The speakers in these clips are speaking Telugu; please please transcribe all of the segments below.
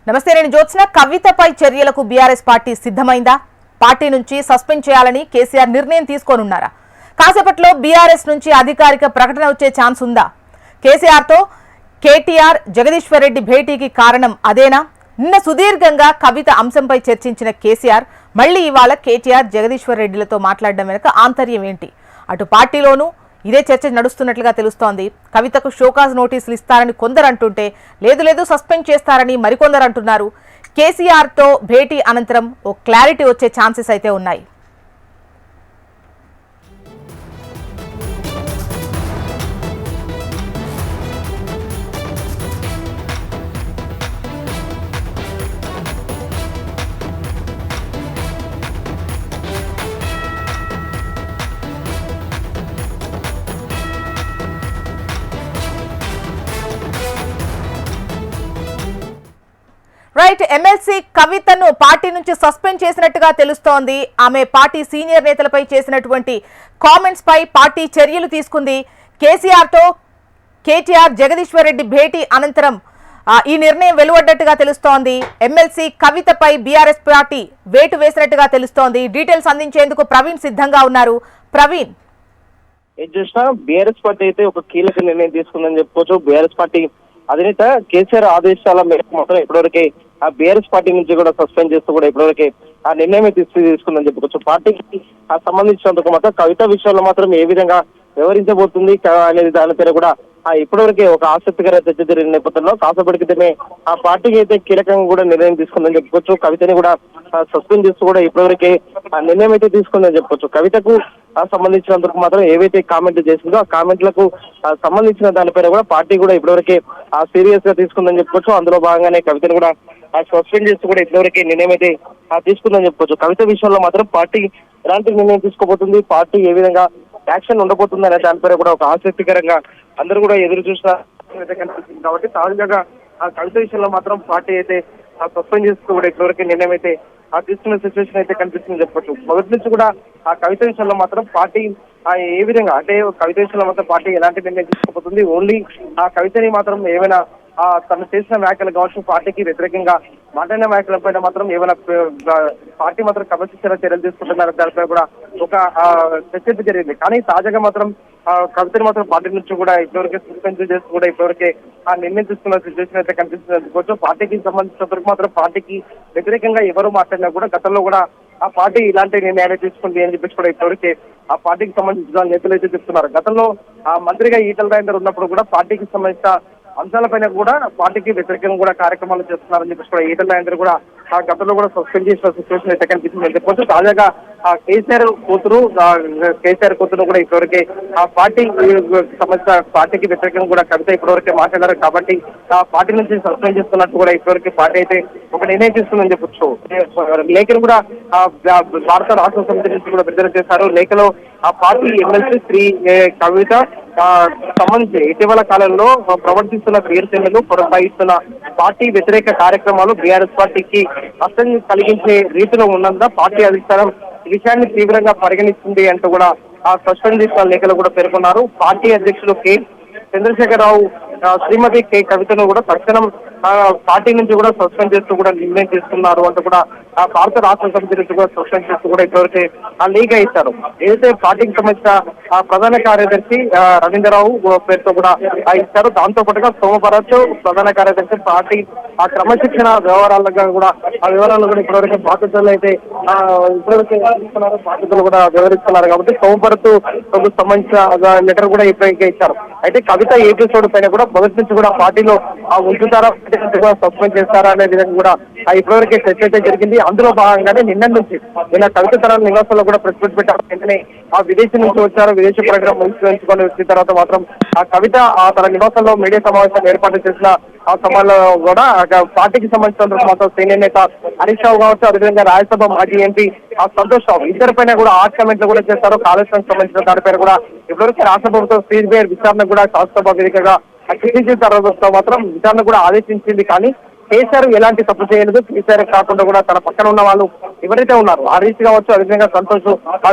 నమస్తే, నేను జ్యోత్స్న. కవితపై చర్యలకు బీఆర్ఎస్ పార్టీ సిద్ధమైందా? పార్టీ నుంచి సస్పెండ్ చేయాలని కేసీఆర్ నిర్ణయం తీసుకోనున్నారా? కాసేపట్లో బీఆర్ఎస్ నుంచి అధికారిక ప్రకటన వచ్చే ఛాన్స్ ఉందా? కేసీఆర్తో కేటీఆర్ జగదీశ్వర్ రెడ్డి భేటీకి కారణం అదేనా? నిన్న సుదీర్ఘంగా కవిత అంశంపై చర్చించిన కేసీఆర్ మళ్లీ ఇవాళ కేటీఆర్ జగదీశ్వర్ రెడ్డిలతో మాట్లాడడం వెనుక ఆంతర్యం ఏంటి? అటు పార్టీలోనూ ఇదే చర్చ నడుస్తున్నట్లుగా తెలుస్తోంది. కవితకు షోకాజ్ నోటీసులు ఇస్తారని కొందరు అంటుంటే, లేదు సస్పెండ్ చేస్తారని మరికొందరు అంటున్నారు. కేసీఆర్తో భేటీ అనంతరం ఓ క్లారిటీ వచ్చే ఛాన్సెస్ అయితే ఉన్నాయి. రైట్, ఎమ్మెల్సీ కవితను పార్టీ నుంచి సస్పెండ్ చేసినట్టుగా తెలుస్తోంది. ఆమె పార్టీ సీనియర్ నేతలపై చేసినటువంటి కామెంట్స్ పై పార్టీ చర్యలు తీసుకుంది. కేసీఆర్తో కేటీఆర్ జగదీశ్వర్ రెడ్డి భేటీ అనంతరం ఈ నిర్ణయం వెలువడ్డట్టుగా తెలుస్తోంది. ఎమ్మెల్సీ కవితపై బీఆర్ఎస్ పార్టీ వేటు వేసినట్టుగా తెలుస్తోంది. డీటెయిల్స్ అందించేందుకు ప్రవీణ్ సిద్ధంగా ఉన్నారు. ప్రవీణ్, ఏం చూసినా బీఆర్ఎస్ పార్టీ అయితే ఒక కీలక నిర్ణయం తీసుకుందని చెప్పుకోవచ్చు. బీఆర్ఎస్ పార్టీ అధినేత కేసీఆర్ ఆదేశాల మేరకు మాత్రం ఇప్పటివరకే ఆ బీఆర్ఎస్ పార్టీ నుంచి కూడా సస్పెండ్ చేస్తూ కూడా ఇప్పటివరకే ఆ నిర్ణయం తీసుకుందని చెప్పుకోవచ్చు. పార్టీకి సంబంధించినందుకు మాత్రం కవిత విషయంలో మాత్రం ఏ విధంగా వ్యవహరించబోతుంది అనేది దానిపైన కూడా ఇప్పటివరకే ఒక ఆసక్తికర చర్చ జరిగిన నేపథ్యంలో కాసేపటి క్రితమే ఆ పార్టీకి అయితే కీలకంగా కూడా నిర్ణయం తీసుకుందని చెప్పుకోవచ్చు. కవితని కూడా సస్పెండ్ చేస్తూ కూడా ఇప్పటివరకే ఆ నిర్ణయం అయితే తీసుకుందని చెప్పుకోవచ్చు. కవితకు సంబంధించినందుకు మాత్రం ఏవైతే కామెంట్ చేసిందో ఆ కామెంట్లకు సంబంధించిన దానిపైన కూడా పార్టీ కూడా ఇప్పటివరకే సీరియస్ గా తీసుకుందని చెప్పుకోవచ్చు. అందులో భాగంగానే కవితను కూడా సస్పెండ్ చేస్తూ కూడా ఇప్పటివరకే నిర్ణయం అయితే తీసుకుందని చెప్పుకోవచ్చు. కవిత విషయంలో మాత్రం పార్టీ ఎలాంటి నిర్ణయం తీసుకోబోతుంది, పార్టీ ఏ విధంగా యాక్షన్ ఉండబోతుంది అనే దానిపైన కూడా ఒక ఆసక్తికరంగా అందరూ కూడా ఎదురు చూసిన కనిపిస్తుంది. కాబట్టి తాజాగా ఆ కవిత విషయంలో మాత్రం పార్టీ అయితే సస్పెండ్ చేస్తూ కూడా ఇప్పటివరకు నిర్ణయం అయితే తీసుకున్న సిచ్యువేషన్ అయితే కనిపిస్తుందని చెప్పొచ్చు. మొదటి నుంచి కూడా ఆ కవిత విషయంలో మాత్రం పార్టీ ఏ విధంగా అంటే కవిత విషయంలో మాత్రం పార్టీ ఎలాంటి నిర్ణయం తీసుకోబోతుంది, ఓన్లీ ఆ కవితని మాత్రం ఏమైనా తను చేసిన వ్యాఖ్యలు కావచ్చు, పార్టీకి వ్యతిరేకంగా మాట్లాడిన వ్యాఖ్యల పైన మాత్రం ఏమైనా పార్టీ మాత్రం క్రమశిక్షణ చర్యలు తీసుకుంటున్నారు దానిపై కూడా ఒక చర్చ జరిగింది. కానీ తాజాగా మాత్రం కవితని మాత్రం పార్టీ నుంచి కూడా ఇప్పటివరకే సస్పెండ్ చేస్తూ కూడా ఇప్పటివరకే నిర్ణయం తీసుకున్న సిచ్యువేషన్ అయితే కనిపిస్తుంది. పార్టీకి సంబంధించినంతవరకు మాత్రం పార్టీకి వ్యతిరేకంగా ఎవరు మాట్లాడినా కూడా గతంలో కూడా ఆ పార్టీ ఇలాంటి నిర్ణయాలు తీసుకుంది అని చెప్పేసి కూడా ఇప్పటివరకే ఆ పార్టీకి సంబంధించిన నేతలు అయితే చెప్తున్నారు. గతంలో ఆ మంత్రిగా ఈటల రాజేందర్ ఉన్నప్పుడు కూడా పార్టీకి సంబంధించిన అంశాలపైన కూడా పార్టీకి వ్యతిరేకంగా కూడా కార్యక్రమాలు చేస్తున్నారని చెప్పేసి కూడా ఈటల రాజేందర్ కూడా ఆ గతంలో కూడా సస్పెండ్ చేసిన సిచ్యువేషన్ అయితే కనిపిస్తుంది అని చెప్పొచ్చు. తాజాగా కేసీఆర్ కూతురు కూడా ఇప్పటివరకే ఆ పార్టీ సంబంధించిన పార్టీకి వ్యతిరేకంగా కూడా కవిత ఇప్పటివరకే మాట్లాడారు. కాబట్టి ఆ పార్టీ నుంచి సస్పెండ్ చేస్తున్నట్టు కూడా ఇప్పటివరకే పార్టీ అయితే ఒక నిర్ణయం తీసుకుందని చెప్పొచ్చు. లేఖను కూడా భారత రాష్ట్ర సమితి నుంచి కూడా విడుదల చేశారు. లేఖలో ఆ పార్టీ ఎమ్మెల్సీ శ్రీ కవిత సంబంధించి ఇటీవల కాలంలో ప్రవర్తిస్తున్న తీరుతెన్నులు కొనసాగిస్తున్న పార్టీ వ్యతిరేక కార్యక్రమాలు బీఆర్ఎస్ పార్టీకి నష్టం కలిగించే రీతిలో ఉన్నందున పార్టీ అధిష్టానం ఈ విషయాన్ని తీవ్రంగా పరిగణిస్తుంది అంటూ కూడా ఆ సస్పెండ్ చేసిన లేఖలు కూడా పేర్కొన్నారు. పార్టీ అధ్యక్షులు కె చంద్రశేఖరరావు శ్రీమతి కె కవితను కూడా తక్షణం పార్టీ నుంచి కూడా సస్పెండ్ చేస్తూ కూడా నిర్ణయం తీసుకున్నారు అంటూ కూడా భారత రాష్ట్ర సమితి నుంచి కూడా సస్పెండ్ చేస్తూ కూడా ఇప్పటివరకే లీక్ ఇచ్చారు. ఏదైతే పార్టీకి సంబంధించిన ప్రధాన కార్యదర్శి రవీంద్రరావు పేరుతో కూడా ఇచ్చారు. దాంతో పాటుగా సోమభరత్ ప్రధాన కార్యదర్శి పార్టీ ఆ క్రమశిక్షణ వ్యవహారాలుగా కూడా ఆ వివరాలు కూడా ఇప్పటివరకు బాధ్యతలు అయితే ఇప్పటివరకు బాధ్యతలు కూడా వివరిస్తున్నారు. కాబట్టి సోమభరత్ సంబంధించిన లెటర్ కూడా ఇప్పటికే ఇచ్చారు. అయితే కవిత ఎపిసోడ్ పైన కూడా మొదటి నుంచి కూడా పార్టీలో ఉంచుతారా, సస్పెండ్ చేస్తారా అనే విధంగా కూడా ఇప్పటివరకే చర్చ అయితే జరిగింది. అందులో భాగంగానే నిన్న నుంచి కవిత తన నివాసంలో కూడా ప్రెస్ మీట్ పెట్టారు. వెంటనే ఆ విదేశీ నుంచి వచ్చారు. విదేశీ ప్రోగ్రామ్ ముగించుకొని వచ్చిన తర్వాత మాత్రం ఆ కవిత తన నివాసంలో మీడియా సమావేశం ఏర్పాటు చేసిన ఆ సమయంలో కూడా పార్టీకి సంబంధించిన మాత్రం సీనియర్ నేత హరీష్ రావు కావచ్చు, అదేవిధంగా రాజ్యసభ మాజీ ఎంపీ సంతోష్ రావు ఇద్దరిపైన కూడా ఆర్గ్యుమెంట్లు కూడా చేస్తారు. కాళేశ్వరం సంబంధించిన దానిపైన కూడా ఇప్పటివరకు రాష్ట్ర ప్రభుత్వం సిబిఐ విచారణ కూడా శాసనసభ వేదికగా కిటించిన తర్వాత మాత్రం విచారణ కూడా ఆదేశించింది. కానీ కేసీఆర్ ఎలాంటి తప్పు చేయలేదు. కేసీఆర్ కాకుండా కూడా తన పక్కన ఉన్న వాళ్ళు ఎవరైతే ఉన్నారో హరీష్ కావచ్చు, అదేవిధంగా సంతోష్,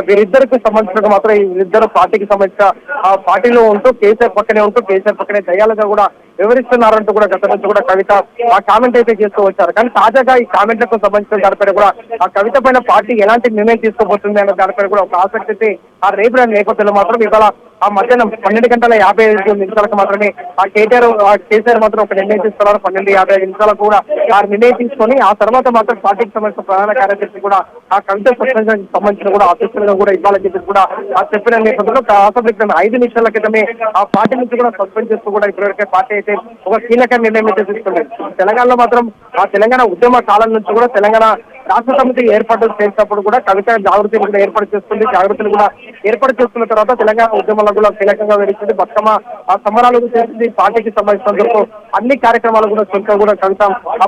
వీరిద్దరికి సంబంధించిన మాత్రం వీరిద్దరు పార్టీకి సంబంధించిన ఆ పార్టీలో ఉంటూ కేసీఆర్ పక్కనే ఉంటూ కేసీఆర్ పక్కనే దయ్యాలుగా కూడా వివరిస్తున్నారంటూ కూడా గత నుంచి కూడా కవిత ఆ కామెంట్ అయితే చేస్తూ వచ్చారు. కానీ తాజాగా ఈ కామెంట్లకు సంబంధించిన దానిపైన కూడా ఆ కవిత పైన పార్టీ ఎలాంటి నిర్ణయం తీసుకోబోతుంది అనే దానిపైన కూడా ఒక ఆసక్తి అయితే ఆ రేపు నేపథ్యంలో మాత్రం ఇవాళ ఆ మధ్యాహ్నం 12:55 మాత్రమే ఆ కేసీఆర్ మాత్రం ఒక నిర్ణయం తీసుకున్నారు. 12:55 కూడా ఆ నిర్ణయం తీసుకొని ఆ తర్వాత మాత్రం పార్టీకి సంబంధించిన ప్రధాన కార్యదర్శి కూడా ఆ కవిత సస్పెన్షన్ సంబంధించిన కూడా అఫీషియల్ గా కూడా ఇవ్వాలని చెప్పి కూడా ఆ చెప్పిన నేపథ్యంలో అసలు 5 నిమిషాల క్రితమే ఆ పార్టీ నుంచి కూడా సస్పెండ్ చేస్తూ కూడా ఇప్పటివరకే పార్టీ అయితే ఒక కీలక నిర్ణయం అయితే తీసుకుంది. తెలంగాణలో మాత్రం ఆ తెలంగాణ ఉద్యమ కాలం నుంచి కూడా తెలంగాణ రాష్ట్ర సమితి ఏర్పాటు చేసినప్పుడు కూడా కవిత జాగృతిని కూడా ఏర్పాటు చేస్తుంది. జాగృతిని కూడా ఏర్పాటు చేసుకున్న తర్వాత తెలంగాణ ఉద్యమంలో కూడా కీలకంగా వెలిసింది. బతుకమ్మ ఆ సంబరాలు చేసింది. పార్టీకి సంబంధించినందుకు అన్ని కార్యక్రమాలు కూడా చురుగ్గా కూడా కవిత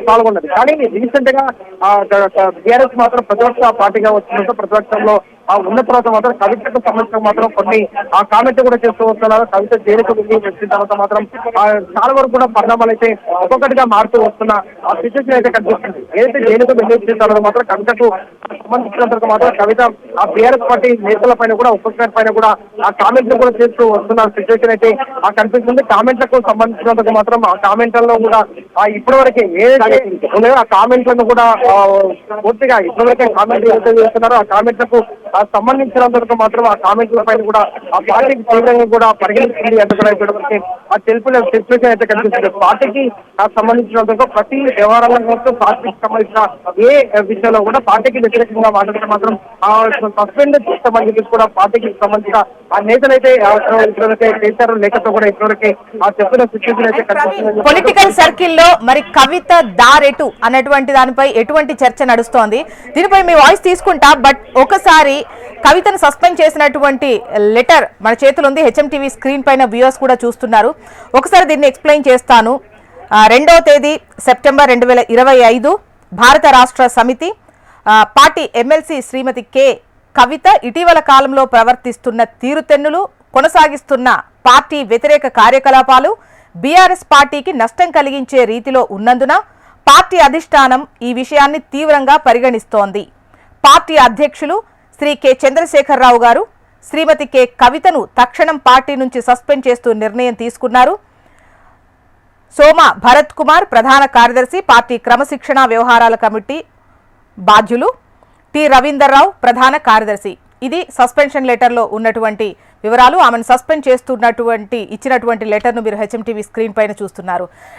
పాల్గొన్నది. కానీ రీసెంట్ గా బీఆర్ఎస్ మాత్రం ప్రతిపక్ష పార్టీగా వచ్చినంత ప్రతిపక్షంలో ఉన్న తర్వాత మాత్రం కవితకు సంబంధించిన మాత్రం కొన్ని ఆ కామెంట్ కూడా చేస్తూ వస్తున్నారు. కవిత జైలుకు వచ్చిన తర్వాత మాత్రం చాలా వరకు కూడా పరిణామాలు అయితే ఒక్కొక్కటిగా మారుతూ వస్తున్న ఆ సిచ్యువేషన్ అయితే కనిపిస్తుంది. ఏదైతే జైలుకు వెళ్ళి తర్వాత మాత్రం కవితకు సంబంధించినంత మాత్రం కవిత ఆ బీఆర్ఎస్ పార్టీ నేతల పైన కూడా ఒక్కొక్కరి పైన కూడా ఆ కామెంట్లు కూడా చేస్తూ వస్తున్న సిచ్యువేషన్ అయితే కనిపిస్తుంది. కామెంట్లకు సంబంధించినందుకు మాత్రం ఆ కామెంట్లలో కూడా ఇప్పటి వరకే ఏదైతే ఉన్నాయో ఆ కామెంట్లను కూడా పూర్తిగా ఇప్పటివరకే కామెంట్ ఏదైతే చేస్తున్నారో ఆ కామెంట్లకు సంబంధించినందుకు మాత్రం ఆ కామెంట్ల పైన కూడా ఆ పార్టీకి తీవ్రంగా కూడా పరిగణిస్తుంది అంటే కూడా ఇప్పటివరకే ఆ తెలిపిన సిచ్యువేషన్ అయితే కనిపిస్తుంది. పార్టీకి సంబంధించినందుకు ప్రతి వ్యవహారాలను పార్టీకి సంబంధించిన ఏ విషయంలో కూడా పార్టీకి వ్యతిరేకంగా మాట్లాడితే మాత్రం సస్పెండ్ చేస్తామని చెప్పి కూడా పార్టీకి సంబంధించిన ఆ నేతలైతే ఇప్పటివరకే చేశారు. లేకపోతే కూడా ఇప్పటివరకే ఆ చెప్పిన సిచ్యువేషన్ అయితే కనిపిస్తుంది. పొలిటికల్ సర్కిల్లో మరి కవిత దారెటు అన్నటువంటి దానిపై ఎటువంటి చర్చ నడుస్తోంది? దీనిపై మీ వాయిస్ తీసుకుంటా. బట్ ఒకసారి కవితను సస్పెండ్ చేసినటువంటి లెటర్ మన చేతులు ఉంది. హెచ్ఎంటీవీ స్క్రీన్ పైన వ్యూవర్స్ కూడా చూస్తున్నారు. ఒకసారి దీన్ని ఎక్స్ప్లెయిన్ చేస్తాను. 2వ తేదీ సెప్టెంబర్ 2025 భారత రాష్ట్ర సమితి పార్టీ ఎమ్మెల్సీ శ్రీమతి కె కవిత ఇటీవల కాలంలో ప్రవర్తిస్తున్న తీరుతెన్నులు, కొనసాగిస్తున్న పార్టీ వ్యతిరేక కార్యకలాపాలు బీఆర్ఎస్ పార్టీకి నష్టం కలిగించే రీతిలో ఉన్నందున పార్టీ అధిష్టానం ఈ విషయాన్ని తీవ్రంగా పరిగణిస్తోంది. పార్టీ అధ్యక్షులు శ్రీ కె చంద్రశేఖరరావు గారు శ్రీమతి కె కవితను తక్షణం పార్టీ నుంచి సస్పెండ్ చేస్తూ నిర్ణయం తీసుకున్నారు. సోమ భరత్ కుమార్ ప్రధాన కార్యదర్శి, పార్టీ క్రమశిక్షణ వ్యవహారాల కమిటీ బాధ్యులు, టి రవీందర్రావు ప్రధాన కార్యదర్శి. ఇది సస్పెన్షన్ లెటర్లో ఉన్నటువంటి వివరాలు. ఆమెను సస్పెండ్ చేస్తున్నటువంటి ఇచ్చినటువంటి లెటర్ను మీరు హెచ్ఎంటీవీ స్క్రీన్ పైన చూస్తున్నారు.